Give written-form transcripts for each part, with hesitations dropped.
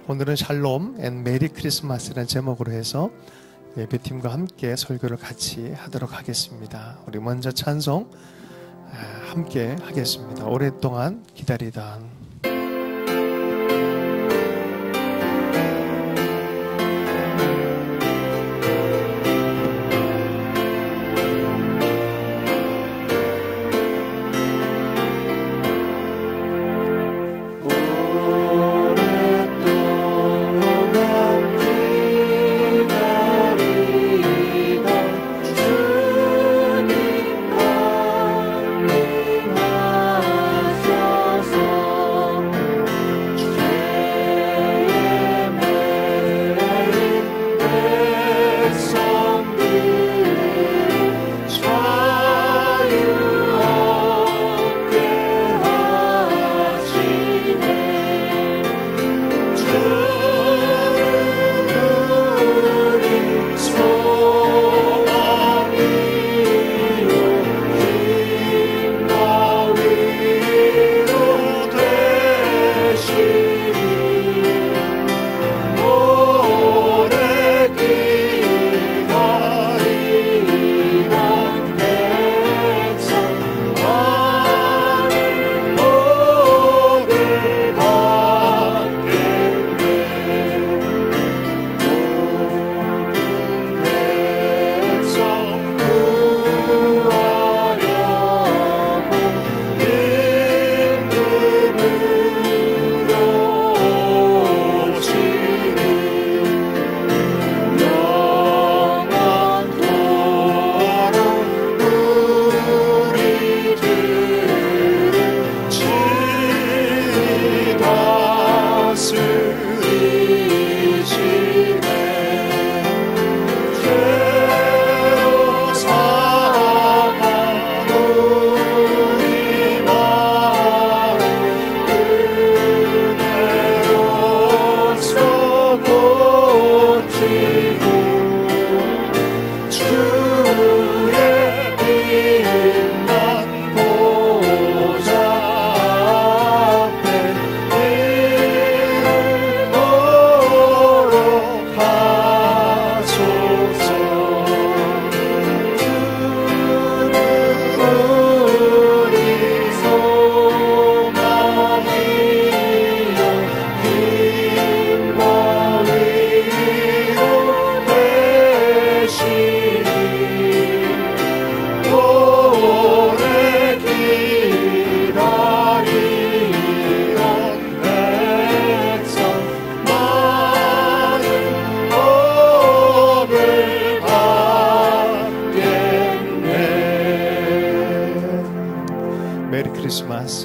오늘은 샬롬 앤 메리 크리스마스라는 제목으로 해서 예배팀과 함께 설교를 같이 하도록 하겠습니다. 우리 먼저 찬송 함께 하겠습니다. 오랫동안 기다리던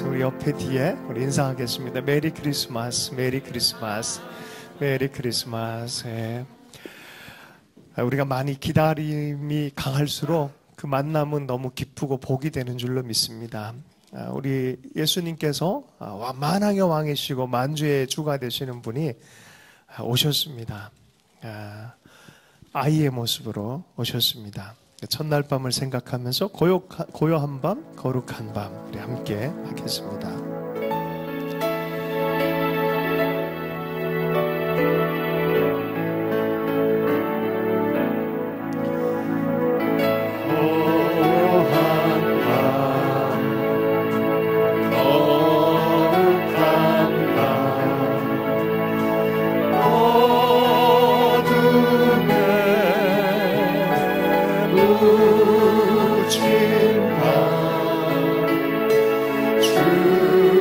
우리 옆에 뒤에 우리 인사하겠습니다. 메리 크리스마스, 메리 크리스마스, 메리 크리스마스. 우리가 많이 기다림이 강할수록 그 만남은 너무 기쁘고 복이 되는 줄로 믿습니다. 우리 예수님께서 만왕의 왕이시고 만주의 주가 되시는 분이 오셨습니다. 아이의 모습으로 오셨습니다. 첫날 밤을 생각하면서 고요한 밤, 거룩한 밤 우리 함께 하겠습니다. 주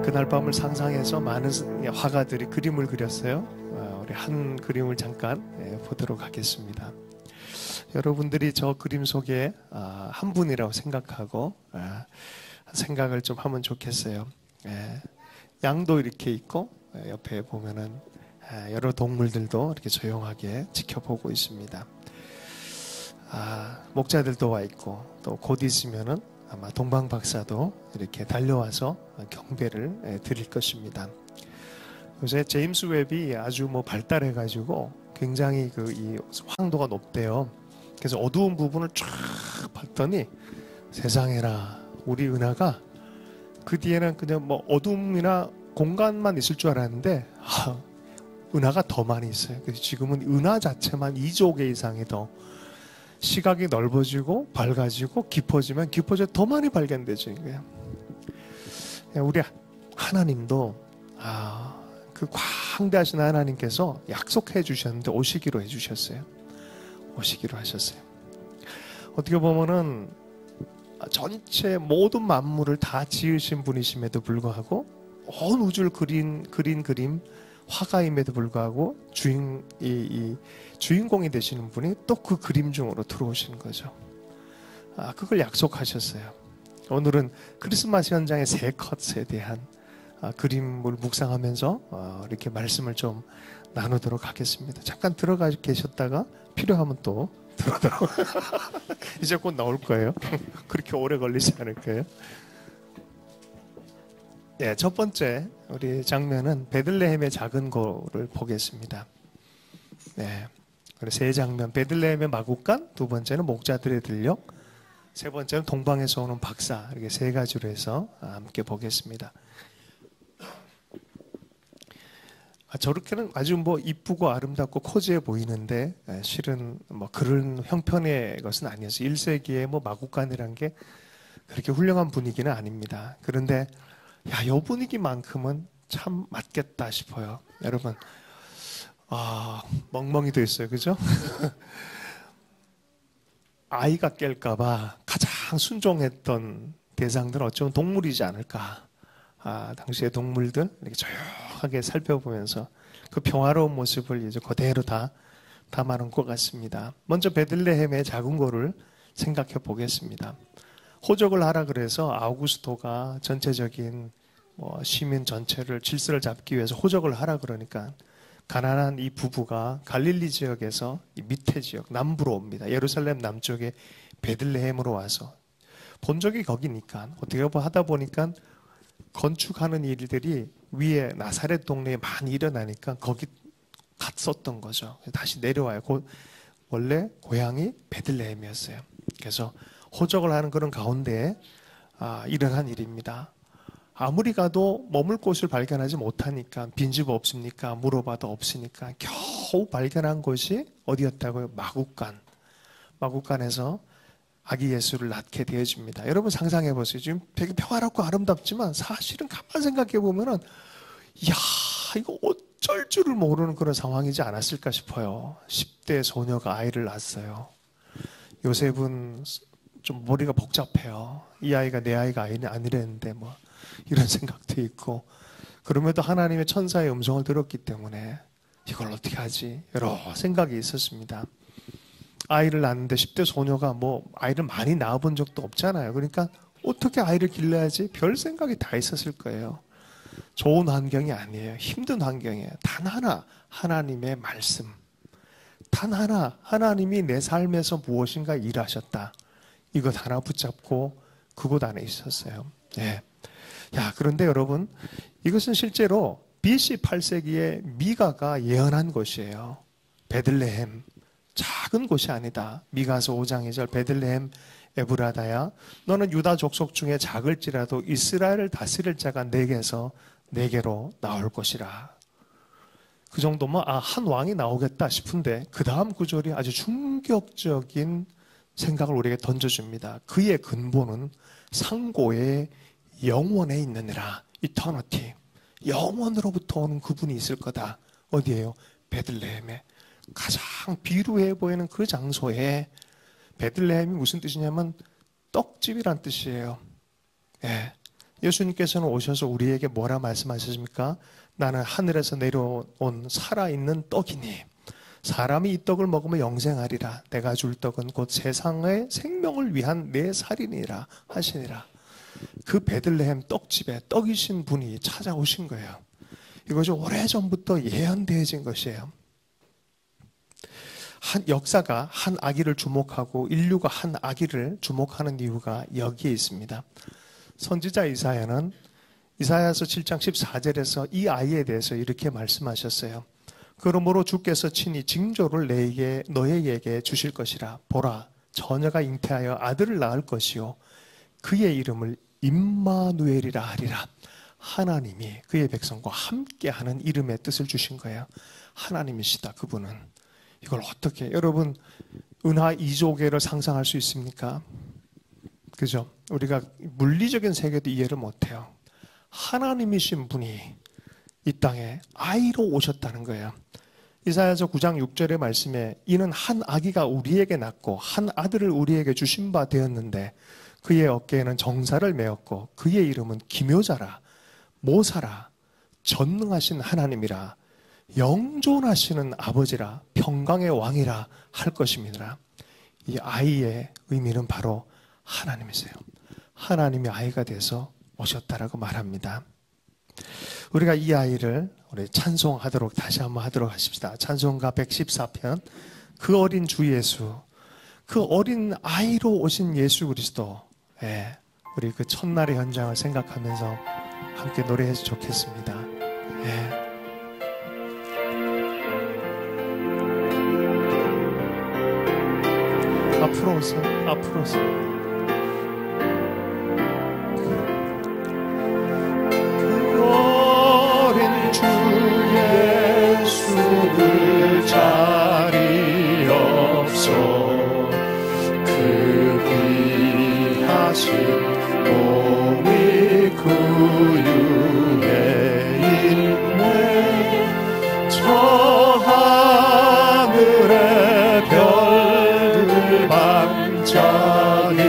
그날 밤을 상상해서 많은 화가들이 그림을 그렸어요. 우리 한 그림을 잠깐 보도록 하겠습니다. 여러분들이 저 그림 속에 한 분이라고 생각하고 생각을 좀 하면 좋겠어요. 양도 이렇게 있고 옆에 보면은 여러 동물들도 이렇게 조용하게 지켜보고 있습니다. 목자들도 와 있고 또 곧 있으면은 아마 동방 박사도 이렇게 달려와서 경배를 드릴 것입니다. 요새 제임스 웹이 아주 발달해가지고 굉장히 이 황도가 높대요. 그래서 어두운 부분을 쫙 봤더니 세상에나 우리 은하가 그 뒤에는 그냥 어둠이나 공간만 있을 줄 알았는데 은하가 더 많이 있어요. 그래서 지금은 은하 자체만 2조 개 이상이 더 시각이 넓어지고 밝아지고 깊어지면 깊어져 더 많이 발견되죠. 우리 하나님도 그 광대하신 하나님께서 약속해 주셨는데 오시기로 해주셨어요. 오시기로 하셨어요. 어떻게 보면은 전체 모든 만물을 다 지으신 분이심에도 불구하고 온 우주를 그린 그림 화가임에도 불구하고 주인공이 되시는 분이 또 그 그림 중으로 들어오시는 거죠. 그걸 약속하셨어요. 오늘은 크리스마스 현장의 세 컷에 대한 그림을 묵상하면서 이렇게 말씀을 좀 나누도록 하겠습니다. 잠깐 들어가 계셨다가 필요하면 또 들어오도록. 이제 곧 나올 거예요. 그렇게 오래 걸리지 않을 거예요. 네, 첫 번째 우리 장면은 베들레헴의 작은 고를 보겠습니다. 네, 세 장면: 베들레헴의 마국간, 두 번째는 목자들의 들녘, 세 번째는 동방에서 오는 박사. 이렇게 세 가지로 해서 함께 보겠습니다. 저렇게는 아주 이쁘고 아름답고 코지해 보이는데 실은 그런 형편의 것은 아니었어요. 1세기에 마국간이란 게 그렇게 훌륭한 분위기는 아닙니다. 그런데 이 분위기만큼은 참 맞겠다 싶어요. 여러분, 멍멍이도 있어요, 그죠? 아이가 깰까봐 가장 순종했던 대상들은 어쩌면 동물이지 않을까. 당시의 동물들 이렇게 조용하게 살펴보면서 그 평화로운 모습을 이제 그대로 다 담아놓은 것 같습니다. 먼저 베들레헴의 작은 거를 생각해 보겠습니다. 호적을 하라 그래서 아우구스토가 전체적인 시민 전체를 질서를 잡기 위해서 호적을 하라 그러니까 가난한 이 부부가 갈릴리 지역에서 이 밑에 지역 남부로 옵니다. 예루살렘 남쪽에 베들레헴으로 와서 본적이 거기니까 어떻게 하다 보니까 건축하는 일들이 위에 나사렛 동네에 많이 일어나니까 거기 갔었던 거죠. 다시 내려와요. 원래 고향이 베들레헴이었어요. 그래서 호적을 하는 그런 가운데 일어난 일입니다. 아무리 가도 머물 곳을 발견하지 못하니까 빈집 없습니까? 물어봐도 없으니까 겨우 발견한 곳이 어디였다고요? 마국간. 마국간에서 아기 예수를 낳게 되어집니다. 여러분 상상해 보세요. 지금 되게 평화롭고 아름답지만 사실은 가만 생각해 보면은 이야 이거 어쩔 줄을 모르는 그런 상황이지 않았을까 싶어요. 10대 소녀가 아이를 낳았어요. 요셉은 좀 머리가 복잡해요. 이 아이가 내 아이가 아니랬는데 뭐 이런 생각도 있고 그럼에도 하나님의 천사의 음성을 들었기 때문에 이걸 어떻게 하지? 여러 생각이 있었습니다. 아이를 낳는데 10대 소녀가 뭐 아이를 많이 낳아본 적도 없잖아요. 그러니까 어떻게 아이를 길러야지? 별 생각이 다 있었을 거예요. 좋은 환경이 아니에요. 힘든 환경이에요. 단 하나 하나님의 말씀. 단 하나 하나님이 내 삶에서 무엇인가 일하셨다. 이것 하나 붙잡고 그곳 안에 있었어요. 네. 야, 그런데 여러분 이것은 실제로 BC 8세기에 미가가 예언한 것이에요. 베들레헴 작은 곳이 아니다. 미가서 5장 2절 베들레헴 에브라다야 너는 유다 족속 중에 작을지라도 이스라엘을 다스릴 자가 내게로 나올 것이라. 그 정도면 한 왕이 나오겠다 싶은데 그 다음 구절이 아주 충격적인 생각을 우리에게 던져줍니다. 그의 근본은 상고의 영원에 있느니라. 이터너티. 영원으로부터 오는 그분이 있을 거다. 어디예요? 베들레헴에. 가장 비루해 보이는 그 장소에 베들레헴이 무슨 뜻이냐면 떡집이란 뜻이에요. 예. 예수님께서는 오셔서 우리에게 뭐라 말씀하셨습니까? 나는 하늘에서 내려온 살아있는 떡이니 사람이 이 떡을 먹으면 영생하리라. 내가 줄 떡은 곧 세상의 생명을 위한 내 살이니라 하시니라. 그 베들레헴 떡집에 떡이신 분이 찾아오신 거예요. 이것이 오래전부터 예언되어진 것이에요. 역사가 한 아기를 주목하고 인류가 한 아기를 주목하는 이유가 여기에 있습니다. 선지자 이사야는 이사야서 7장 14절에서 이 아이에 대해서 이렇게 말씀하셨어요. 그러므로 주께서 친히 징조를 너에게 주실 것이라. 보라, 처녀가 잉태하여 아들을 낳을 것이요 그의 이름을 임마누엘이라 하리라. 하나님이 그의 백성과 함께하는 이름의 뜻을 주신 거예요. 하나님이시다 그분은. 이걸 어떻게 여러분 은하 2조개를 상상할 수 있습니까? 그죠? 우리가 물리적인 세계도 이해를 못해요. 하나님이신 분이 이 땅에 아이로 오셨다는 거예요. 이사야서 9장 6절의 말씀에 이는 한 아기가 우리에게 낳고 한 아들을 우리에게 주신 바 되었는데 그의 어깨에는 정사를 메었고 그의 이름은 기묘자라 모사라 전능하신 하나님이라 영존하시는 아버지라 평강의 왕이라 할 것입니다. 이 아이의 의미는 바로 하나님이세요. 하나님이 아이가 돼서 오셨다라고 말합니다. 우리가 이 아이를 우리 찬송하도록 다시 한번 하도록 하십시다. 찬송가 114편 그 어린 주 예수, 그 어린 아이로 오신 예수 그리스도, 우리 그 첫날의 현장을 생각하면서 함께 노래해서 좋겠습니다. 앞으로 오세요. 앞으로 오세요. 그 어린 주 예수를 자리 없어 그 귀하신 몸이 구유에 있네. 저 하늘의 별 반짝이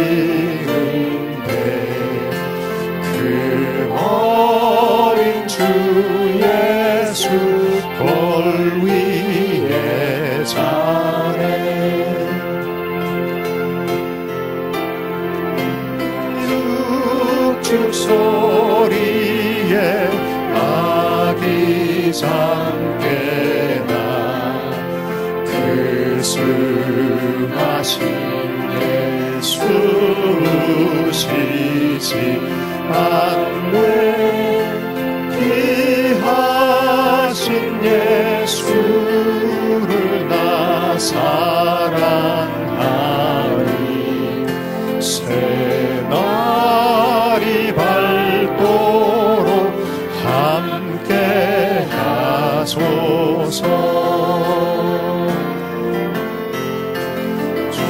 자네 육축 소리에 아기 잠깨나 그 수하신 예수시지 않네 귀하신 예수를 나 사랑하리 새날이 밝도록 함께 하소서 주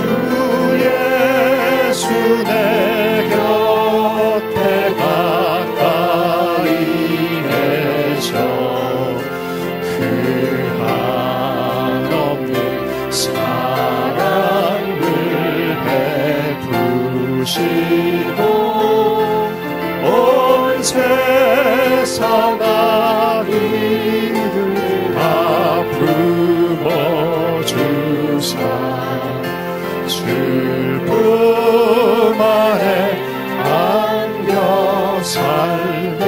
예수 내 곁에 가까이 계셔 그 한없는 사랑을 베푸시고 온 세상 아이를 아픔어 주사 슬픔 안에 안겨 살게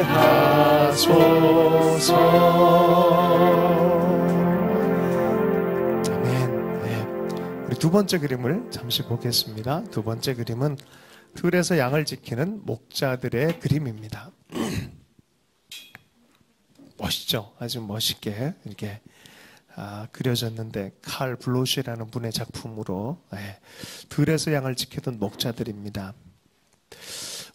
하소서. 아멘. 네. 우리 두 번째 그림을 잠시 보겠습니다. 두 번째 그림은 들에서 양을 지키는 목자들의 그림입니다. 멋있죠? 아주 멋있게 이렇게 그려졌는데 칼 블로시라는 분의 작품으로 들에서 양을 지키던 목자들입니다.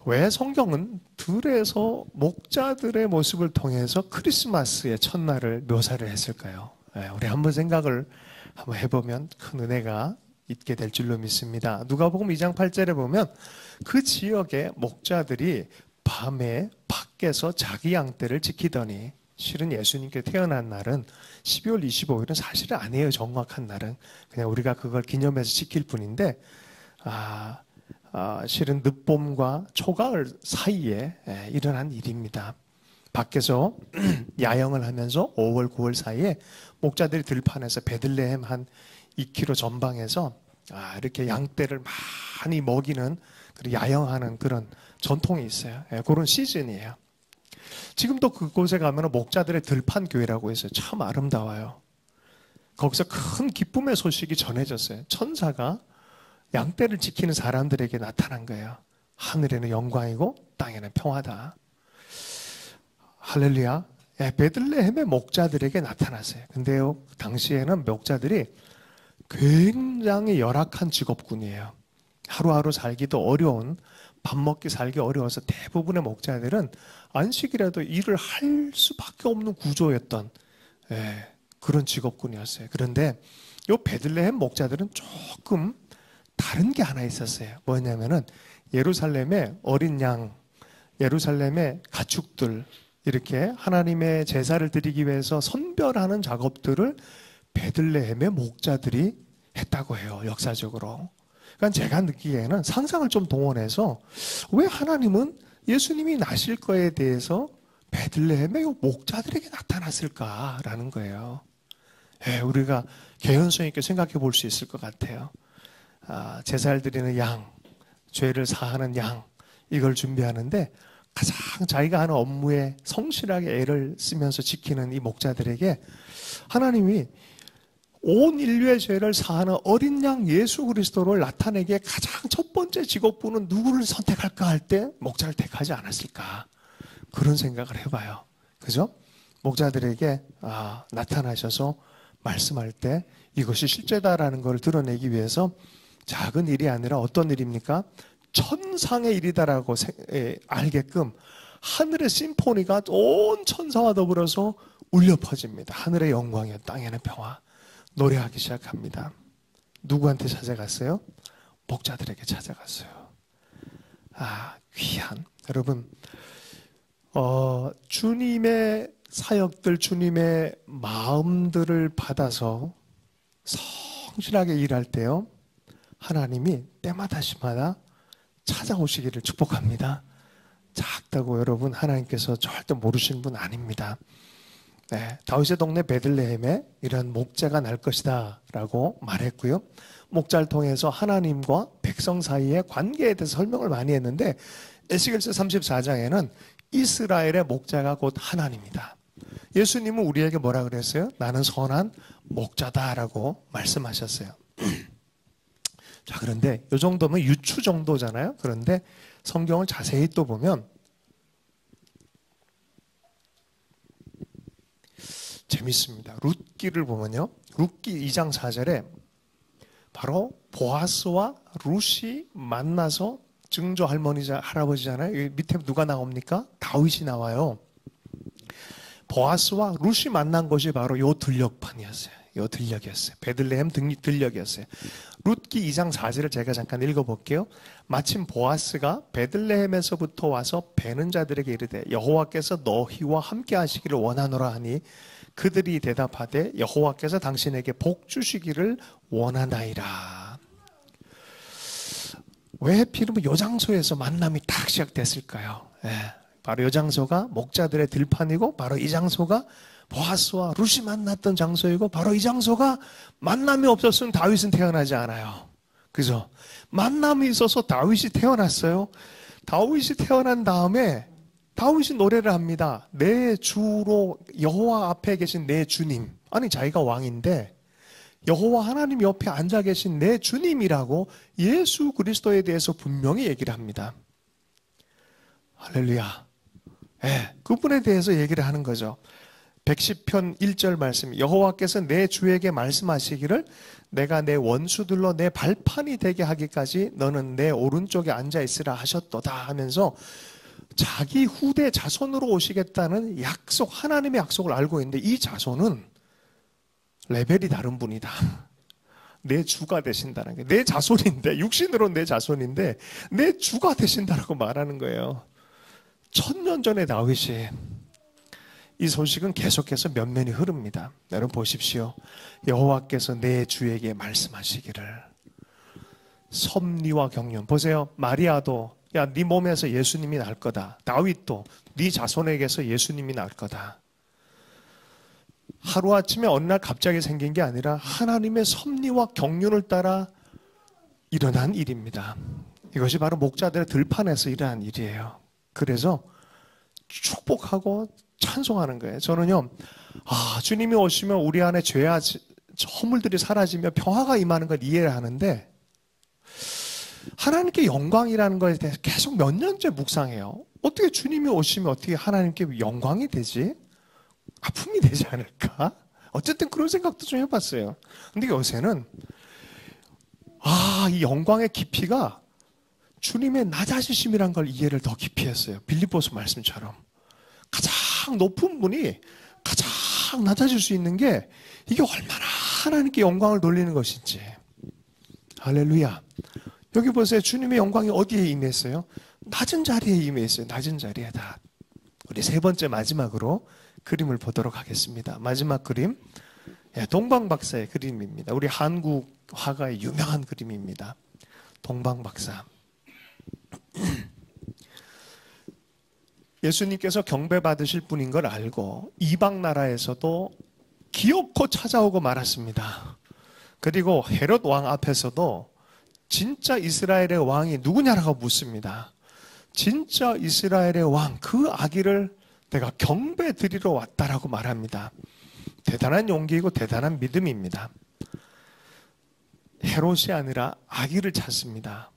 왜 성경은 들에서 목자들의 모습을 통해서 크리스마스의 첫날을 묘사를 했을까요? 우리 한번 생각을 한번 해보면 큰 은혜가 있게 될 줄로 믿습니다. 누가복음 2장 8절에 보면 그 지역의 목자들이 밤에 밖에서 자기 양떼를 지키더니, 실은 예수님께 태어난 날은 12월 25일은 사실은 아니에요. 정확한 날은 그냥 우리가 그걸 기념해서 지킬 뿐인데 실은 늦봄과 초가을 사이에 일어난 일입니다. 밖에서 야영을 하면서 5월 9월 사이에 목자들이 들판에서 베들레헴 한 2km 전방에서 이렇게 양떼를 많이 먹이는, 야영하는 그런 전통이 있어요. 그런 시즌이에요. 지금도 그곳에 가면 목자들의 들판교회라고 해서 참 아름다워요. 거기서 큰 기쁨의 소식이 전해졌어요. 천사가 양떼를 지키는 사람들에게 나타난 거예요. 하늘에는 영광이고 땅에는 평화다. 할렐루야. 베들레헴의 목자들에게 나타났어요. 근데요, 당시에는 목자들이 굉장히 열악한 직업군이에요. 하루하루 살기도 어려운, 밥 먹기 살기 어려워서 대부분의 목자들은 안식이라도 일을 할 수밖에 없는 구조였던 그런 직업군이었어요. 그런데 이 베들레헴 목자들은 조금 다른 게 하나 있었어요. 뭐냐면은 예루살렘의 어린 양, 예루살렘의 가축들, 이렇게 하나님의 제사를 드리기 위해서 선별하는 작업들을 베들레헴의 목자들이 했다고 해요. 역사적으로. 그러니까 제가 느끼기에는 상상을 좀 동원해서 왜 하나님은 예수님이 나실 거에 대해서 베들레헴의 목자들에게 나타났을까라는 거예요. 우리가 개연성 있게 생각해 볼 수 있을 것 같아요. 제사를 드리는 양, 죄를 사하는 양, 이걸 준비하는데 가장 자기가 하는 업무에 성실하게 애를 쓰면서 지키는 이 목자들에게 하나님이 온 인류의 죄를 사하는 어린 양 예수 그리스도를 나타내기에 가장 첫 번째 직업군은 누구를 선택할까 할 때 목자를 택하지 않았을까, 그런 생각을 해봐요. 그죠? 목자들에게 나타나셔서 말씀할 때 이것이 실제다라는 걸 드러내기 위해서 작은 일이 아니라 어떤 일입니까? 천상의 일이다라고 알게끔 하늘의 심포니가 온 천사와 더불어서 울려 퍼집니다. 하늘의 영광이요 땅에는 평화. 노래하기 시작합니다. 누구한테 찾아갔어요? 목자들에게 찾아갔어요. 귀한 여러분, 주님의 사역들, 주님의 마음들을 받아서 성실하게 일할 때요, 하나님이 때마다 시마다 찾아오시기를 축복합니다. 작다고 여러분 하나님께서 절대 모르시는 분 아닙니다. 네, 다윗의 동네 베들레헴에 이런 목자가 날 것이다 라고 말했고요. 목자를 통해서 하나님과 백성 사이의 관계에 대해서 설명을 많이 했는데 에스겔서 34장에는 이스라엘의 목자가 곧 하나님이다. 예수님은 우리에게 뭐라 그랬어요? 나는 선한 목자다라고 말씀하셨어요. 자, 그런데 이 정도면 유추 정도잖아요. 그런데 성경을 자세히 또 보면 재밌습니다. 룻기를 보면요. 룻기 2장 4절에 바로 보아스와 룻이 만나서 증조 할머니자 할아버지잖아요. 여기 밑에 누가 나옵니까? 다윗이 나와요. 보아스와 룻이 만난 것이 바로 요 들녘판이었어요. 요 들녘이었어요. 베들레헴 들녘이었어요. 룻기 2장 4절을 제가 잠깐 읽어볼게요. 마침 보아스가 베들레헴에서부터 와서 베는 자들에게 이르되 여호와께서 너희와 함께 하시기를 원하노라 하니 그들이 대답하되 여호와께서 당신에게 복 주시기를 원하나이다. 왜 하필이면 요 장소에서 만남이 딱 시작됐을까요? 바로 요 장소가 목자들의 들판이고 바로 이 장소가 보아스와 룻이 만났던 장소이고 바로 이 장소가 만남이 없었으면 다윗은 태어나지 않아요. 그죠? 만남이 있어서 다윗이 태어났어요. 다윗이 태어난 다음에 다윗이 노래를 합니다. 내 주로 여호와 앞에 계신 내 주님. 아니 자기가 왕인데 여호와 하나님 옆에 앉아 계신 내 주님이라고 예수 그리스도에 대해서 분명히 얘기를 합니다. 할렐루야. 그분에 대해서 얘기를 하는 거죠. 110편 1절 말씀, 여호와께서 내 주에게 말씀하시기를 내가 내 원수들로 내 발판이 되게 하기까지 너는 내 오른쪽에 앉아 있으라 하셨도다 하면서 자기 후대 자손으로 오시겠다는 약속, 하나님의 약속을 알고 있는데 이 자손은 레벨이 다른 분이다. 내 주가 되신다는 게 내 자손인데, 육신으로 내 자손인데 내 주가 되신다라고 말하는 거예요. 1000년 전에 다윗이 이 소식은 계속해서 면면이 흐릅니다. 여러분 보십시오. 여호와께서 내 주에게 말씀하시기를 섭리와 경륜. 보세요. 마리아도 야, 네 몸에서 예수님이 날 거다. 다윗도 네 자손에게서 예수님이 날 거다. 하루아침에 어느 날 갑자기 생긴 게 아니라 하나님의 섭리와 경륜을 따라 일어난 일입니다. 이것이 바로 목자들의 들판에서 일어난 일이에요. 그래서 축복하고 찬송하는 거예요. 저는요, 주님이 오시면 우리 안에 죄와 허물들이 사라지며 평화가 임하는 걸 이해를 하는데 하나님께 영광이라는 것에 대해서 계속 몇 년째 묵상해요. 어떻게 주님이 오시면 어떻게 하나님께 영광이 되지? 아픔이 되지 않을까? 어쨌든 그런 생각도 좀 해봤어요. 근데 요새는 이 영광의 깊이가 주님의 낮아지심이란 걸 이해를 더 깊이 했어요. 빌립보서 말씀처럼. 가장 높은 분이 가장 낮아질 수 있는 게 이게 얼마나 하나님께 영광을 돌리는 것인지. 할렐루야. 여기 보세요. 주님의 영광이 어디에 임했어요? 낮은 자리에 임했어요. 낮은 자리에 다. 우리 세 번째 마지막으로 그림을 보도록 하겠습니다. 마지막 그림, 동방박사의 그림입니다. 우리 한국 화가의 유명한 그림입니다. 동방박사. 예수님께서 경배받으실 분인 걸 알고 이방 나라에서도 기어코 찾아오고 말았습니다. 그리고 헤롯 왕 앞에서도 진짜 이스라엘의 왕이 누구냐라고 묻습니다. 진짜 이스라엘의 왕, 그 아기를 내가 경배 드리러 왔다라고 말합니다. 대단한 용기이고 대단한 믿음입니다. 헤롯이 아니라 아기를 찾습니다.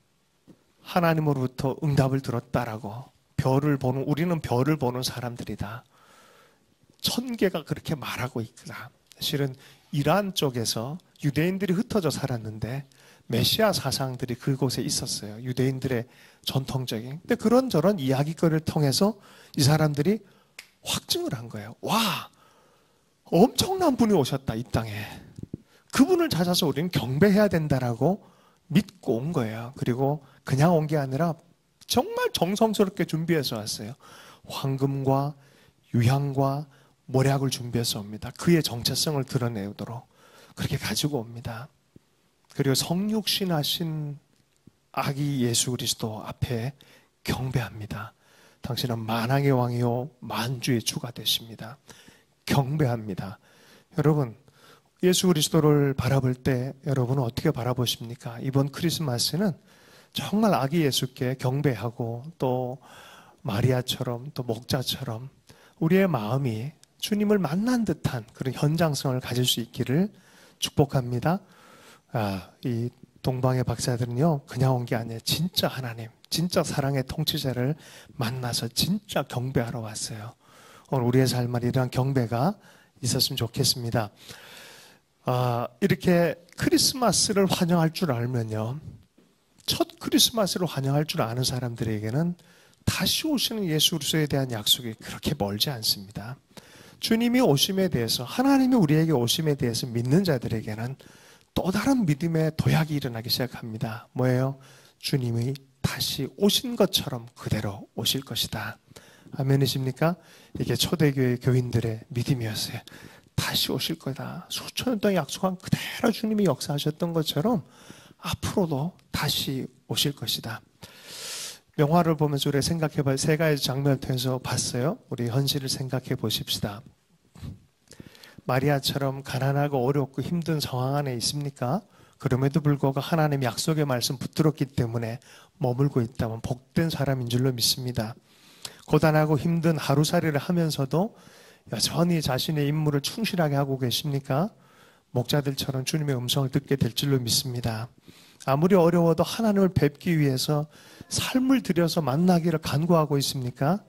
하나님으로부터 응답을 들었다라고. 우리는 별을 보는 사람들이다. 천계가 그렇게 말하고 있구나. 실은 이란 쪽에서 유대인들이 흩어져 살았는데 메시아 사상들이 그곳에 있었어요. 유대인들의 전통적인. 근데 그런저런 이야기거리를 통해서 이 사람들이 확증을 한 거예요. 와, 엄청난 분이 오셨다, 이 땅에. 그분을 찾아서 우리는 경배해야 된다라고 믿고 온 거예요. 그리고 그냥 온 게 아니라 정말 정성스럽게 준비해서 왔어요. 황금과 유향과 모략을 준비해서 옵니다. 그의 정체성을 드러내도록 그렇게 가지고 옵니다. 그리고 성육신하신 아기 예수 그리스도 앞에 경배합니다. 당신은 만왕의 왕이요 만주의 주가 되십니다. 경배합니다. 여러분, 예수 그리스도를 바라볼 때 여러분은 어떻게 바라보십니까? 이번 크리스마스는 정말 아기 예수께 경배하고 또 마리아처럼 또 목자처럼 우리의 마음이 주님을 만난 듯한 그런 현장성을 가질 수 있기를 축복합니다. 이 동방의 박사들은요, 그냥 온 게 아니에요. 진짜 하나님, 진짜 사랑의 통치자를 만나서 진짜 경배하러 왔어요. 오늘 우리의 삶에 이러한 경배가 있었으면 좋겠습니다. 이렇게 크리스마스를 환영할 줄 알면요, 첫 크리스마스를 환영할 줄 아는 사람들에게는 다시 오시는 예수 그리스도에 대한 약속이 그렇게 멀지 않습니다. 주님이 오심에 대해서, 하나님이 우리에게 오심에 대해서 믿는 자들에게는 또 다른 믿음의 도약이 일어나기 시작합니다. 뭐예요? 주님이 다시 오신 것처럼 그대로 오실 것이다. 아멘이십니까? 이게 초대교회 교인들의 믿음이었어요. 다시 오실 거다. 수천 년 동안 약속한 그대로 주님이 역사하셨던 것처럼 앞으로도 다시 오실 것이다. 영화를 보면서 우리가 생각해봐요. 세 가지 장면을 통해서 봤어요. 우리 현실을 생각해 보십시다. 마리아처럼 가난하고 어렵고 힘든 상황 안에 있습니까? 그럼에도 불구하고 하나님의 약속의 말씀 붙들었기 때문에 머물고 있다면 복된 사람인 줄로 믿습니다. 고단하고 힘든 하루살이를 하면서도 여전히 자신의 임무를 충실하게 하고 계십니까? 목자들처럼 주님의 음성을 듣게 될 줄로 믿습니다. 아무리 어려워도 하나님을 뵙기 위해서 삶을 들여서 만나기를 간구하고 있습니까?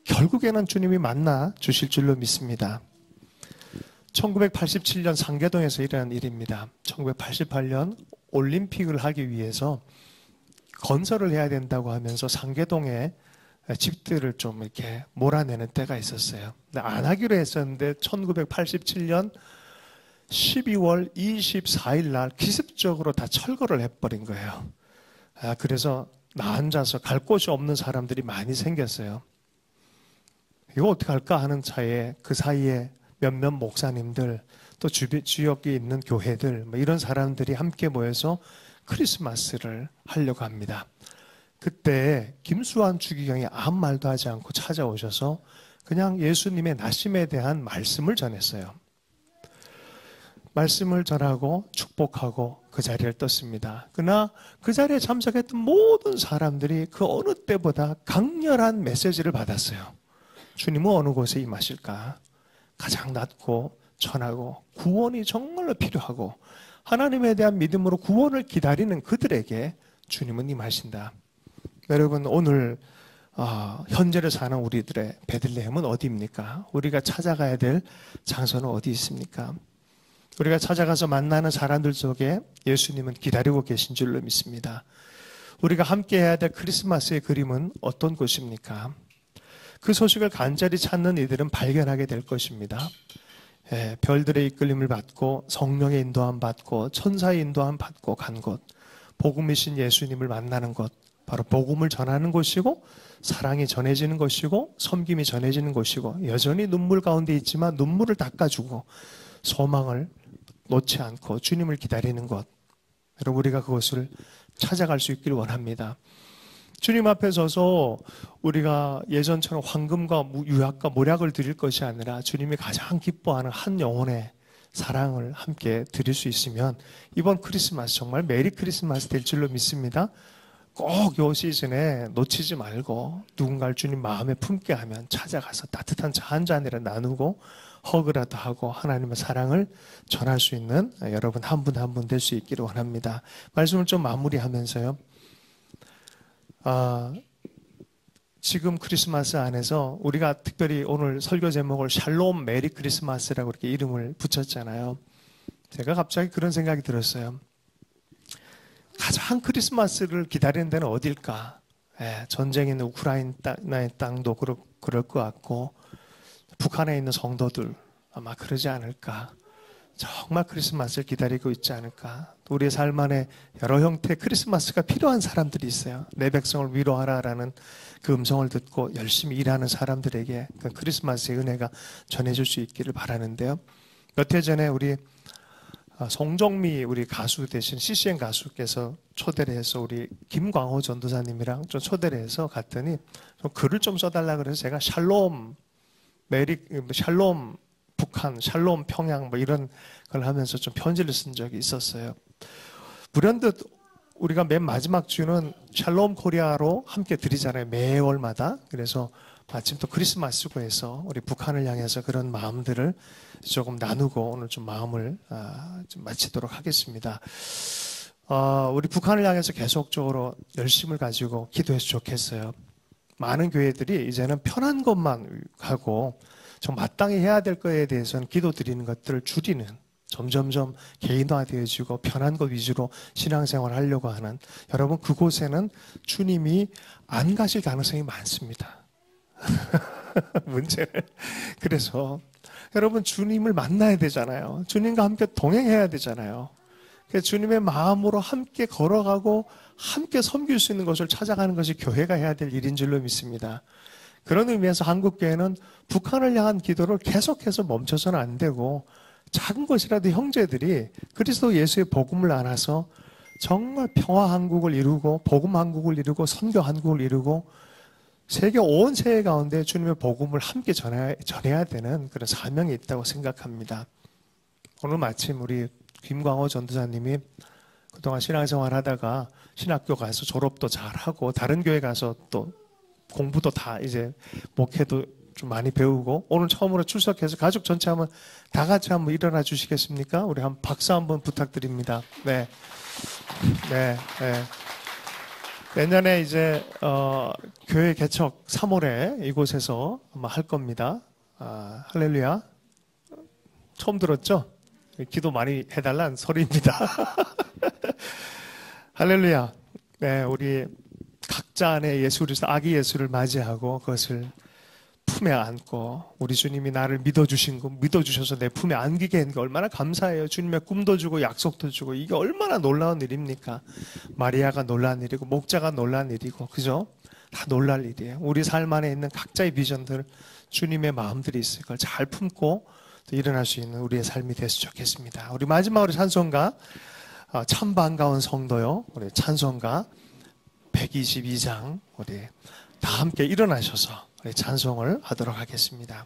결국에는 주님이 만나 주실 줄로 믿습니다. 1987년 상계동에서 일어난 일입니다. 1988년 올림픽을 하기 위해서 건설을 해야 된다고 하면서 상계동에 집들을 좀 이렇게 몰아내는 때가 있었어요. 근데 안 하기로 했었는데 1987년 12월 24일 날 기습적으로 다 철거를 해버린 거예요. 그래서 나 앉아서 갈 곳이 없는 사람들이 많이 생겼어요. 이거 어떻게 할까 하는 차에 그 사이에 몇몇 목사님들 또 지역에 있는 교회들 이런 사람들이 함께 모여서 크리스마스를 하려고 합니다. 그때 김수환 주기경이 아무 말도 하지 않고 찾아오셔서 그냥 예수님의 나심에 대한 말씀을 전했어요. 말씀을 전하고 축복하고 그 자리를 떴습니다. 그러나 그 자리에 참석했던 모든 사람들이 그 어느 때보다 강렬한 메시지를 받았어요. 주님은 어느 곳에 임하실까? 가장 낮고 천하고 구원이 정말로 필요하고 하나님에 대한 믿음으로 구원을 기다리는 그들에게 주님은 임하신다. 여러분, 오늘 현재를 사는 우리들의 베들레헴은 어디입니까? 우리가 찾아가야 될 장소는 어디 있습니까? 우리가 찾아가서 만나는 사람들 속에 예수님은 기다리고 계신 줄로 믿습니다. 우리가 함께 해야 될 크리스마스의 그림은 어떤 곳입니까? 그 소식을 간절히 찾는 이들은 발견하게 될 것입니다. 별들의 이끌림을 받고 성령의 인도함 받고 천사의 인도함 받고 간 곳, 복음이신 예수님을 만나는 곳, 바로 복음을 전하는 곳이고 사랑이 전해지는 것이고 섬김이 전해지는 곳이고 여전히 눈물 가운데 있지만 눈물을 닦아주고 소망을 놓지 않고 주님을 기다리는 것, 여러분 우리가 그것을 찾아갈 수 있기를 원합니다. 주님 앞에 서서 우리가 예전처럼 황금과 유약과 모략을 드릴 것이 아니라 주님이 가장 기뻐하는 한 영혼의 사랑을 함께 드릴 수 있으면 이번 크리스마스 정말 메리 크리스마스 될 줄로 믿습니다. 꼭 이 시즌에 놓치지 말고 누군가를 주님 마음에 품게 하면 찾아가서 따뜻한 차 한 잔이라 나누고 허그라도 하고 하나님의 사랑을 전할 수 있는 여러분 한 분 한 분 될 수 있기를 원합니다. 말씀을 좀 마무리하면서요. 지금 크리스마스 안에서 우리가 특별히 오늘 설교 제목을 샬롬 메리 크리스마스라고 이렇게 이름을 붙였잖아요. 제가 갑자기 그런 생각이 들었어요. 가장 크리스마스를 기다리는 데는 어딜까? 전쟁에 있는 우크라이나의 땅도 그럴 것 같고 북한에 있는 성도들 아마 그러지 않을까? 정말 크리스마스를 기다리고 있지 않을까? 우리의 삶 안에 여러 형태의 크리스마스가 필요한 사람들이 있어요. 내 백성을 위로하라라는 그 음성을 듣고 열심히 일하는 사람들에게 그 크리스마스의 은혜가 전해질 수 있기를 바라는데요. 몇 해 전에 우리 송정미 우리 가수 대신 CCM 가수께서 초대를 해서 우리 김광호 전도사님이랑 좀 초대를 해서 갔더니 좀 글을 좀 써달라 그래서 제가 샬롬 북한, 샬롬 평양 뭐 이런 걸 하면서 좀 편지를 쓴 적이 있었어요. 불현듯 우리가 맨 마지막 주는 샬롬 코리아로 함께 드리잖아요. 매월마다. 그래서 마침 또 크리스마스고 해서 우리 북한을 향해서 그런 마음들을 조금 나누고 오늘 좀 마음을 좀 마치도록 하겠습니다. 우리 북한을 향해서 계속적으로 열심을 가지고 기도해서 좋겠어요. 많은 교회들이 이제는 편한 것만 하고 좀 마땅히 해야 될 거에 대해서는 기도 드리는 것들을 줄이는, 점점점 개인화되어지고 편한 것 위주로 신앙생활을 하려고 하는, 여러분 그곳에는 주님이 안 가실 가능성이 많습니다. 문제는 그래서 여러분 주님을 만나야 되잖아요. 주님과 함께 동행해야 되잖아요. 주님의 마음으로 함께 걸어가고 함께 섬길 수 있는 것을 찾아가는 것이 교회가 해야 될 일인 줄로 믿습니다. 그런 의미에서 한국교회는 북한을 향한 기도를 계속해서 멈춰서는 안 되고, 작은 것이라도 형제들이 그리스도 예수의 복음을 안아서 정말 평화 한국을 이루고 복음 한국을 이루고 선교 한국을 이루고 세계 온 세계 가운데 주님의 복음을 함께 전해야 되는 그런 사명이 있다고 생각합니다. 오늘 마침 우리 김광호 전도사님이 그동안 신앙생활 하다가 신학교 가서 졸업도 잘하고 다른 교회 가서 또 공부도 다 이제 목회도 좀 많이 배우고 오늘 처음으로 출석해서 가족 전체 한번 다 같이 한번 일어나 주시겠습니까? 우리 한번 박수 한번 부탁드립니다. 네. 네. 네. 내년에 이제 교회 개척 3월에 이곳에서 아마 할 겁니다. 할렐루야. 처음 들었죠? 기도 많이 해달라는 소리입니다. 할렐루야. 네, 우리 각자 안에 예수 그리스도 아기 예수를 맞이하고 그것을 품에 안고 우리 주님이 나를 믿어주셔서 내 품에 안기게 한 게 얼마나 감사해요. 주님의 꿈도 주고 약속도 주고 이게 얼마나 놀라운 일입니까? 마리아가 놀란 일이고 목자가 놀란 일이고 그죠? 다 놀랄 일이에요. 우리 삶 안에 있는 각자의 비전들 주님의 마음들이 있을 걸 잘 품고 또 일어날 수 있는 우리의 삶이 됐으면 좋겠습니다. 우리 마지막으로 찬송가 참 반가운 성도요. 우리 찬송가 122장 우리 다 함께 일어나셔서 우리 찬송을 하도록 하겠습니다.